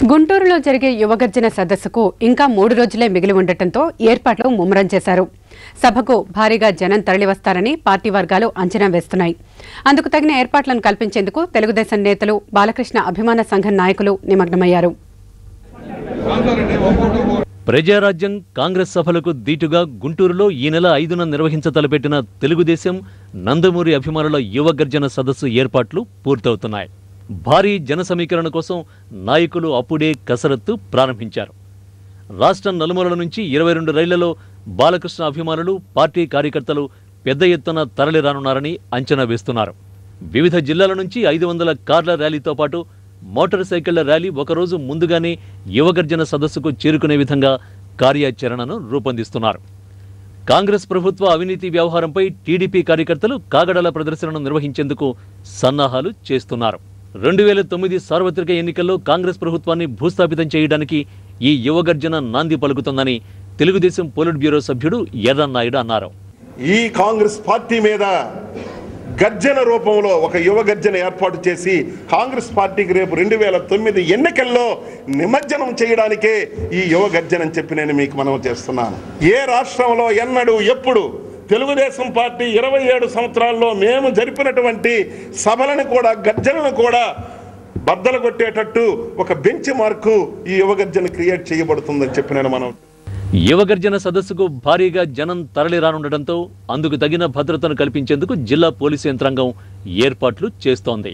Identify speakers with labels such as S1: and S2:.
S1: గుంటూరులో జరిగే యువగర్జన సదస్సుకు ఇంకా 3 రోజులే మిగిలి ఉండటంతో ఏర్పాట్లు ముమ్మరం చేశారు. సభకు భారీగా జనం తరలివస్తారని పార్టీ వర్గాలు అంచనా వేస్తున్నాయి. అందుకు తగిన ఏర్పాట్లను కల్పించేందుకు తెలుగుదేశం నేతలు, బాలకృష్ణ అభిమాన సంఘం నాయకులు నిమగ్నమయ్యారు.
S2: ప్రజారాజ్యం కాంగ్రెస్ సభలకు దీటుగా గుంటూరులో ఈ నెల 5న నిర్వహించతలపెట్టిన తెలుగుదేశం నందమూరి అభిమానుల యువగర్జన సదస్సు ఏర్పాట్లు పూర్తవుతున్నాయి. భారీ జన సమీకరణ కోసం నాయకులు అప్పుడే కసరత్తు ప్రారంభించారు. రాష్ట్రం నలుమూలల నుంచి 22 రైళ్లలో బాలకృష్ణ అభిమానులు, పార్టీ కార్యకర్తలు పెద్ద ఎత్తున తరలిరానున్నారని అంచనా వేస్తున్నారు. వివిధ జిల్లాల నుంచి 500 కార్ల ర్యాలీతో పాటు మోటార్ సైకిళ్ల ర్యాలీ ఒకరోజు ముందుగానే యువగర్జన సదస్సుకు చేరుకునే విధంగా కార్యాచరణను రూపొందిస్తున్నారు. కాంగ్రెస్ ప్రభుత్వ అవినీతి వ్యవహారంపై టీడీపీ కార్యకర్తలు కాగడాల ప్రదర్శనను నిర్వహించేందుకు సన్నాహాలు చేస్తున్నారు. 2009 సార్వత్రిక ఎన్నికల్లో కాంగ్రెస్ ప్రభుత్వాన్ని భూస్థాపితం చేయడానికి ఈ యువగర్జన నాంది పలుకుతుందని తెలుగుదేశం పోలిట్ బ్యూరో సభ్యుడు ఎర్రన్నాయుడు అన్నారు.
S3: ఈ కాంగ్రెస్ పార్టీ మీద గర్జన రూపంలో ఒక యువ గర్జన ఏర్పాటు చేసి కాంగ్రెస్ పార్టీకి రేపు 2009 ఎన్నికల్లో నిమజ్జనం చేయడానికే ఈ యువ గర్జన అని చెప్పి నేను మీకు మనవి చేస్తున్నాను. ఏ రాష్ట్రంలో ఎన్నడూ ఎప్పుడు తెలుగుదేశం పార్టీ 27 సంవత్సరాల్లో మేము జరిపినటువంటి సభలను కూడా, గర్జనను కూడా బద్దలు కొట్టేటట్టు ఒక బెంచ్ మార్కు ఈ యువ గర్జన క్రియేట్ చేయబడుతుందని చెప్పి నేను మనం.
S2: యువగర్జన సదస్సుకు భారీగా జనం తరలిరానుండటంతో అందుకు తగిన భద్రతను కల్పించేందుకు జిల్లా పోలీసు యంత్రాంగం ఏర్పాట్లు చేస్తోంది.